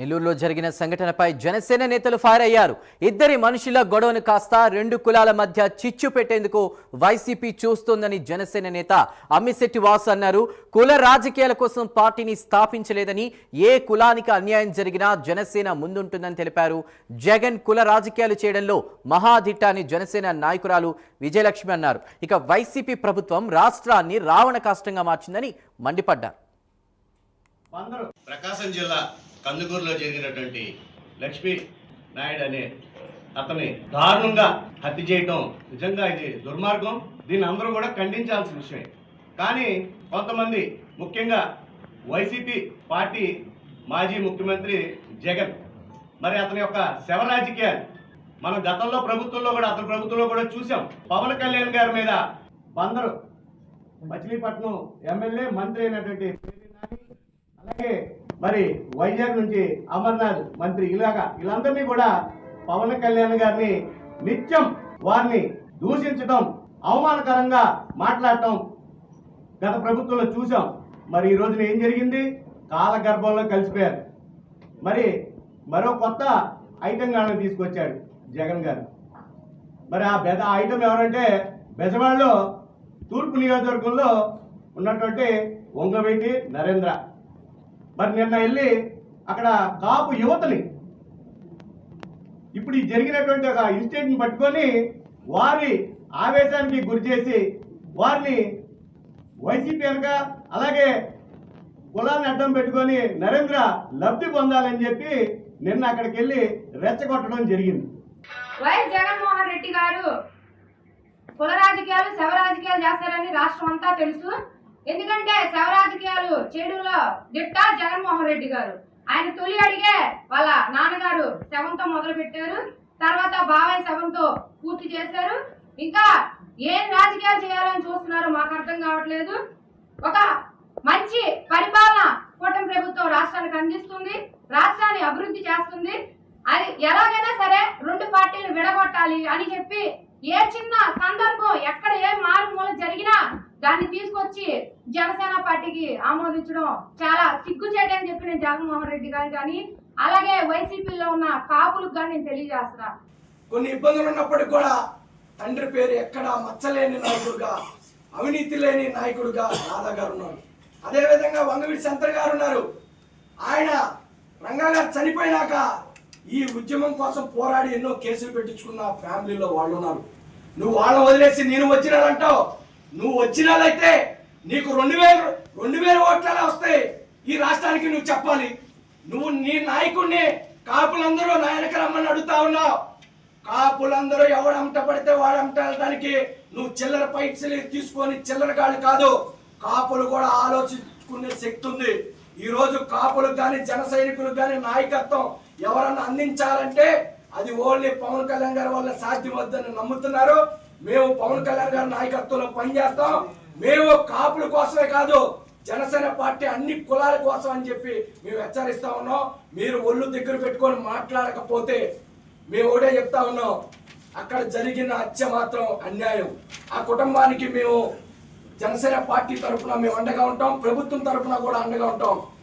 నెల్లూరులో జరిగిన సంఘటనపై జనసేన నేతలు ఫైర్ అయ్యారు. ఇద్దరి మనుషుల గొడవను కాస్త రెండు కులాల మధ్య చిచ్చు పెట్టేందుకు వైసీపీ చూస్తోందని జనసేన నేత అమ్మిశెట్టి వాసు అన్నారు. కుల రాజకీయాల కోసం పార్టీని స్థాపించలేదని, ఏ కులానికి అన్యాయం జరిగినా జనసేన ముందుంటుందని తెలిపారు. జగన్ కుల రాజకీయాలు చేయడంలో మహాదిట్ట అని జనసేన నాయకురాలు విజయలక్ష్మి అన్నారు. ఇక వైసీపీ ప్రభుత్వం రాష్ట్రాన్ని రావణ కాష్టంగా మార్చిందని మండిపడ్డారు. ప్రకాశం జిల్లా కందుకూరులో జరిగినటువంటి లక్ష్మీ నాయుడు అనే అతని దారుణంగా హత్య చేయటం నిజంగా ఇది దుర్మార్గం. దీన్ని అందరూ కూడా ఖండించాల్సిన విషయమే. కానీ కొంతమంది, ముఖ్యంగా వైసీపీ పార్టీ మాజీ ముఖ్యమంత్రి జగన్, మరి అతని యొక్క శవ రాజకీయాలు మనం గతంలో ప్రభుత్వంలో కూడా, అతని ప్రభుత్వంలో కూడా చూసాం. పవన్ కళ్యాణ్ గారి మీద బందరు మచిలీపట్నం ఎమ్మెల్యే మంత్రి అయినటువంటి అలాగే మరి వైజాగ్ నుంచి అమర్నాథ్ మంత్రి వీళ్ళందరినీ కూడా పవన్ కళ్యాణ్ గారిని నిత్యం వారిని దూషించడం, అవమానకరంగా మాట్లాడటం గత ప్రభుత్వంలో చూసాం. మరి ఈ రోజున ఏం జరిగింది? కాలగర్భంలో కలిసిపోయారు. మరి మరో కొత్త ఐటెం గాని తీసుకొచ్చాడు జగన్ గారు. మరి ఆ ఐటెం ఎవరంటే బెజవాడలో తూర్పు నియోజకవర్గంలో ఉన్నటువంటి వంగవీటి నరేంద్ర. మరి నిన్న వెళ్ళి అక్కడ కాపు యువతని ఇప్పుడు ఈ జరిగినటువంటి ఒక ఇన్సిడెంట్ని పట్టుకొని వారి ఆవేశానికి గురి చేసి వారిని వైసీపీ వెనక అలాగే కులాన్ని అడ్డం పెట్టుకొని నరేంద్ర లబ్ధి పొందాలని చెప్పి నిన్న అక్కడికి వెళ్ళి రెచ్చగొట్టడం జరిగింది. వైఎస్ జగన్మోహన్ రెడ్డి గారు కుల రాజకీయాలు, శవ రాజకీయాలు చేస్తారని రాష్ట్రం అంతా తెలుసు. ఎందుకంటే శవ రాజకీయాలు చేయడంలో దిట్ట జగన్మోహన్ రెడ్డి గారు. ఆయన తొలి అడిగే వాళ్ళ నాన్నగారు శవంతో మొదలు పెట్టారు, తర్వాత బాబాయ్ శవంతో పూర్తి చేశారు. ఇంకా ఏం రాజకీయాలు చేయాలని చూస్తున్నారో మాకు అర్థం కావట్లేదు. ఒక మంచి పరిపాలన కూటమి ప్రభుత్వం రాష్ట్రానికి అందిస్తుంది, రాష్ట్రాన్ని అభివృద్ధి చేస్తుంది. అది ఎలాగైనా సరే రెండు పార్టీలు విడగొట్టాలి అని చెప్పి ఏ చిన్న సందర్భం ఎక్కడ ఏ మారుమూల జరిగినా దాన్ని తీసుకొచ్చి జనసేన పార్టీకి ఆమోదించడం చాలా సిగ్గుచేటు అని చెప్పి నేను జగన్మోహన్ రెడ్డి గారు కానీ అలాగే వైసీపీలో ఉన్న కాపులకు కానీ నేను తెలియజేస్తున్నా. కొన్ని ఇబ్బందులు ఉన్నప్పటికీ కూడా తండ్రి పేరు ఎక్కడ మచ్చలేని నాయకుడుగా, అవినీతి లేని నాయకుడుగా రాధా గారు ఉన్నారు. అదేవిధంగా వంగవీటి శంకర్ గారు ఉన్నారు. ఆయన రంగా గారు చనిపోయినాక ఈ ఉద్యమం కోసం పోరాడి ఎన్నో కేసులు పెట్టించుకున్న ఫ్యామిలీలో వాళ్ళు ఉన్నారు. నువ్వు వాళ్ళని వదిలేసి నేను వచ్చినానంటావు. నువ్వు వచ్చినాలైతే నీకు 2000 ఓట్లలో వస్తాయి. ఈ రాష్ట్రానికి నువ్వు చెప్పాలి. నువ్వు నీ నాయకుడిని కాపులందరూ నా వెనక రమ్మని అడుగుతా ఉన్నావు. కాపులందరూ ఎవడంట పడితే వాడంట వెళ్ళడానికి నువ్వు చిల్లర పైసలు తీసుకొని చిల్లర గాళ్ళు కాదు. కాపులు కూడా ఆలోచించుకునే శక్తి ఉంది. ఈ రోజు కాపులకు కానీ జన సైనికులకు కానీ నాయకత్వం ఎవరన్నా అందించాలంటే అది ఓన్లీ పవన్ కళ్యాణ్ గారి వల్ల సాధ్యమవుతుందని నమ్ముతున్నారు. మేము పవన్ కళ్యాణ్ గారి నాయకత్వంలో పనిచేస్తాం. మేము కాపుల కోసమే కాదు, జనసేన పార్టీ అన్ని కులాల కోసం అని చెప్పి మేము హెచ్చరిస్తా ఉన్నాం. మీరు ఒళ్ళు దగ్గర పెట్టుకొని మాట్లాడకపోతే మేము ఒకటే చెప్తా ఉన్నాం, అక్కడ జరిగిన హత్య మాత్రం అన్యాయం. ఆ కుటుంబానికి మేము జనసేన పార్టీ తరఫున మేము అండగా ఉంటాం, ప్రభుత్వం తరఫున కూడా అండగా ఉంటాం.